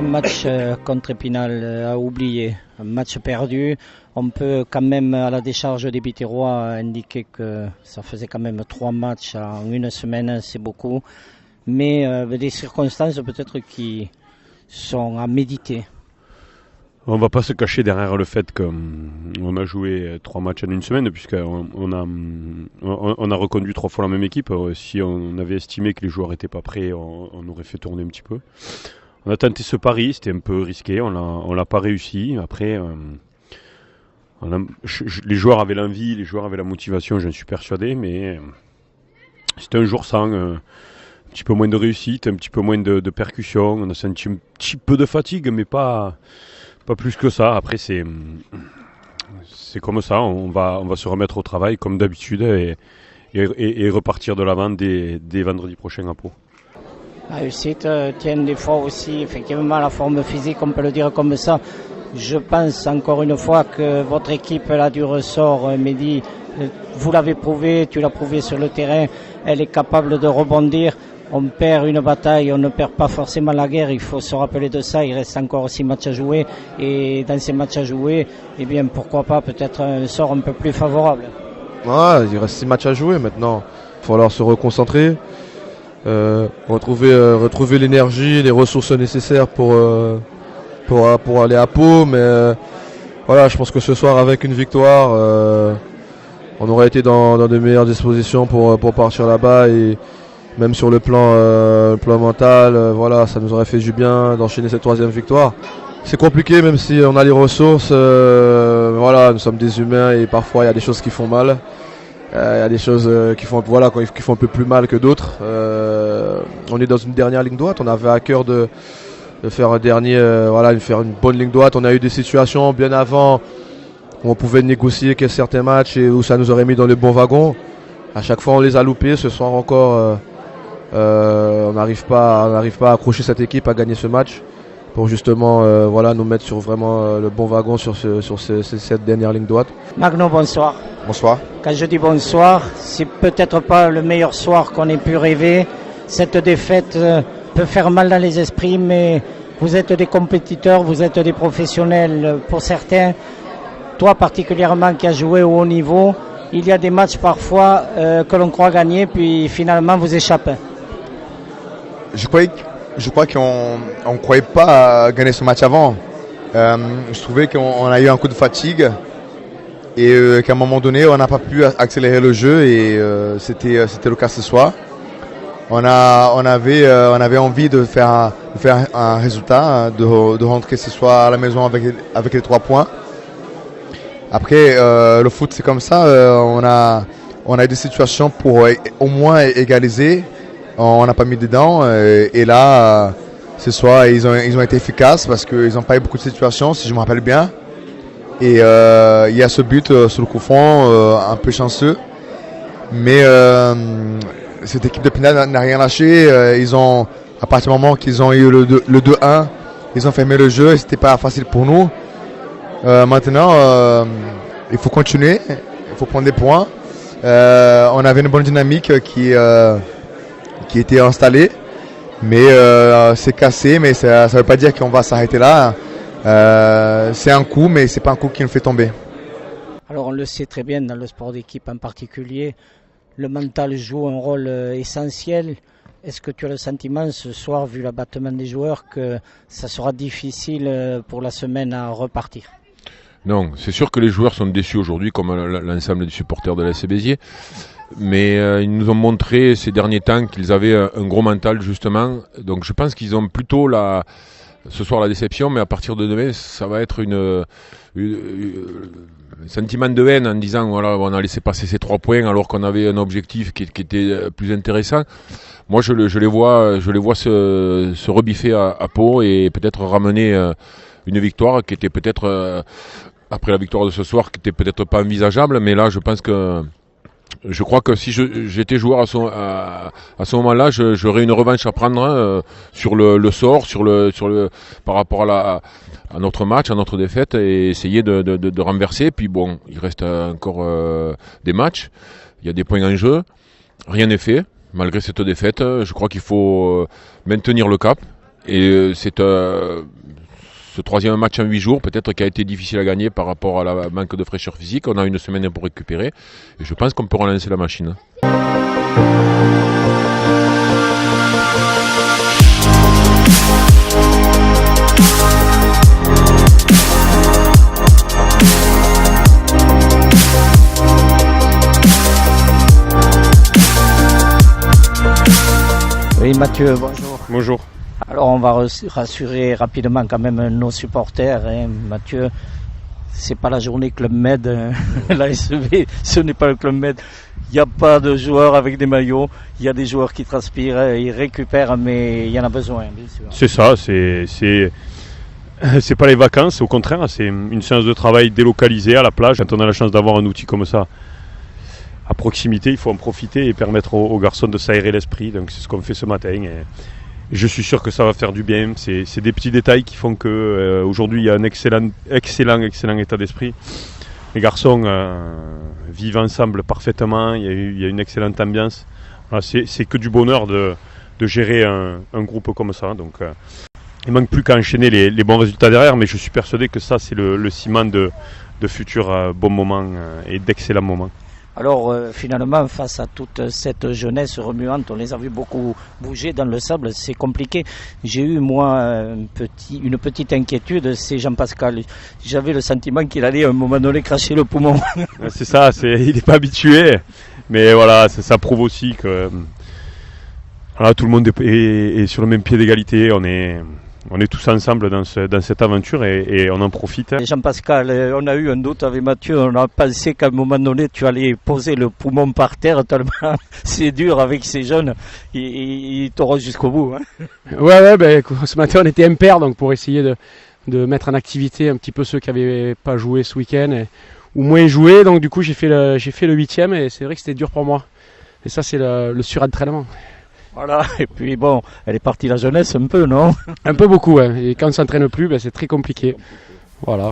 match contre Épinal à oublier, un match perdu. On peut quand même, à la décharge des Biterrois, indiquer que ça faisait quand même 3 matchs en une semaine, c'est beaucoup. Mais des circonstances peut-être qui sont à méditer. On ne va pas se cacher derrière le fait qu'on a joué 3 matchs en une semaine, puisqu'on a reconduit 3 fois la même équipe. Si on avait estimé que les joueurs n'étaient pas prêts, on aurait fait tourner un petit peu. On a tenté ce pari, c'était un peu risqué, on l'a pas réussi. Après, les joueurs avaient l'envie, les joueurs avaient la motivation, j'en suis persuadé, mais c'était un jour sans, un petit peu moins de réussite, un petit peu moins de percussion. On a senti un petit peu de fatigue, mais pas plus que ça. Après, c'est comme ça, on va se remettre au travail comme d'habitude et repartir de l'avant dès vendredi prochain à Pau. La réussite tient des fois aussi effectivement à la forme physique, on peut le dire comme ça. Je pense encore une fois que votre équipe là du ressort, Mehdi, vous l'avez prouvé, tu l'as prouvé sur le terrain, elle est capable de rebondir. On perd une bataille, on ne perd pas forcément la guerre, il faut se rappeler de ça, il reste encore 6 matchs à jouer et dans ces matchs à jouer, eh bien pourquoi pas peut-être un sort un peu plus favorable. Ouais, il reste 6 matchs à jouer maintenant, il va falloir se reconcentrer, retrouver l'énergie, les ressources nécessaires pour aller à Pau, mais voilà, je pense que ce soir avec une victoire, on aurait été dans de meilleures dispositions pour partir là-bas et même sur le plan mental, voilà, ça nous aurait fait du bien d'enchaîner cette 3e victoire. C'est compliqué même si on a les ressources, voilà, nous sommes des humains et parfois il y a des choses qui font mal. Il y a des choses qui font un peu plus mal que d'autres. On est dans une dernière ligne droite, on avait à cœur de faire faire une bonne ligne droite. On a eu des situations bien avant où on pouvait négocier certains matchs et où ça nous aurait mis dans le bon wagon. À chaque fois on les a loupés, ce soir encore on n'arrive pas à accrocher cette équipe à gagner ce match pour justement nous mettre sur vraiment le bon wagon sur cette dernière ligne droite. Magno, bonsoir. Bonsoir. Quand je dis bonsoir, c'est peut-être pas le meilleur soir qu'on ait pu rêver. Cette défaite peut faire mal dans les esprits, mais vous êtes des compétiteurs, vous êtes des professionnels pour certains. Toi particulièrement qui as joué au haut niveau, il y a des matchs parfois que l'on croit gagner, puis finalement vous échappez. Je crois qu'on ne croyait pas gagner ce match avant. Je trouvais qu'on a eu un coup de fatigue et qu'à un moment donné, on n'a pas pu accélérer le jeu et c'était le cas ce soir. On avait envie de faire un résultat, de rentrer ce soir à la maison avec les 3 points. Après, le foot c'est comme ça, on a eu des situations pour au moins égaliser. On n'a pas mis dedans et là, ce soir, ils ont été efficaces parce qu'ils n'ont pas eu beaucoup de situations, si je me rappelle bien. Et il y a ce but sur le coup franc, un peu chanceux. Mais cette équipe de Pinal n'a rien lâché. À partir du moment qu'ils ont eu le 2-1, ils ont fermé le jeu et c'était pas facile pour nous. Maintenant, il faut continuer, il faut prendre des points. On avait une bonne dynamique qui était installée, mais c'est cassé, mais ça ne veut pas dire qu'on va s'arrêter là. C'est un coup, mais c'est pas un coup qui nous fait tomber. Alors on le sait très bien dans le sport d'équipe en particulier, le mental joue un rôle essentiel. Est-ce que tu as le sentiment ce soir, vu l'abattement des joueurs, que ça sera difficile pour la semaine à repartir? Non, c'est sûr que les joueurs sont déçus aujourd'hui, comme l'ensemble des supporters de l'AS Béziers. Mais ils nous ont montré ces derniers temps qu'ils avaient un gros mental justement. Donc je pense qu'ils ont plutôt ce soir la déception, mais à partir de demain, ça va être un sentiment de haine en disant voilà, on a laissé passer ces 3 points alors qu'on avait un objectif qui était plus intéressant. Moi je les vois se rebiffer à Pau et peut-être ramener une victoire qui était peut-être après la victoire de ce soir qui était peut-être pas envisageable, mais là je crois que si j'étais joueur à ce moment-là, j'aurais une revanche à prendre sur le sort, par rapport à notre match, à notre défaite, et essayer de renverser. Puis bon, il reste encore des matchs, il y a des points en jeu, rien n'est fait malgré cette défaite. Je crois qu'il faut maintenir le cap Et c'est ce troisième match en 8 jours, peut-être qui a été difficile à gagner par rapport à la manque de fraîcheur physique. On a une semaine pour récupérer. Et je pense qu'on peut relancer la machine. Oui, Mathieu, bonjour. Bonjour. Alors, on va rassurer rapidement quand même nos supporters. Mathieu, c'est pas la journée Club Med. La SEV, ce n'est pas le Club Med. Il n'y a pas de joueurs avec des maillots. Il y a des joueurs qui transpirent, ils récupèrent, mais il y en a besoin, bien sûr. C'est ça, c'est pas les vacances, au contraire, c'est une séance de travail délocalisée à la plage. Quand on a la chance d'avoir un outil comme ça à proximité, il faut en profiter et permettre aux garçons de s'aérer l'esprit. Donc c'est ce qu'on fait ce matin. Et je suis sûr que ça va faire du bien. C'est des petits détails qui font que aujourd'hui il y a un excellent état d'esprit. Les garçons vivent ensemble parfaitement. Il y a une excellente ambiance. Voilà, c'est que du bonheur de gérer un groupe comme ça. Donc il manque plus qu'à enchaîner les bons résultats derrière. Mais je suis persuadé que ça c'est le ciment de futurs bons moments et d'excellents moments. Alors finalement, face à toute cette jeunesse remuante, on les a vus beaucoup bouger dans le sable, c'est compliqué. J'ai eu moi une petite inquiétude, c'est Jean-Pascal. J'avais le sentiment qu'il allait à un moment donné cracher le poumon. C'est ça, il n'est pas habitué, mais voilà, ça prouve aussi que voilà, tout le monde est sur le même pied d'égalité. On est tous ensemble dans cette aventure et on en profite. Jean-Pascal, on a eu un doute avec Mathieu, on a pensé qu'à un moment donné tu allais poser le poumon par terre tellement c'est dur avec ces jeunes, ils t'auront jusqu'au bout. Hein. Ouais, ce matin on était impairs donc pour essayer de mettre en activité un petit peu ceux qui n'avaient pas joué ce week-end ou moins joué, donc du coup j'ai fait le 8e et c'est vrai que c'était dur pour moi. Et ça c'est le surentraînement. Voilà, et puis bon, elle est partie la jeunesse un peu, non? Un peu beaucoup, ouais. Et quand on ne s'entraîne plus, c'est très compliqué. Voilà.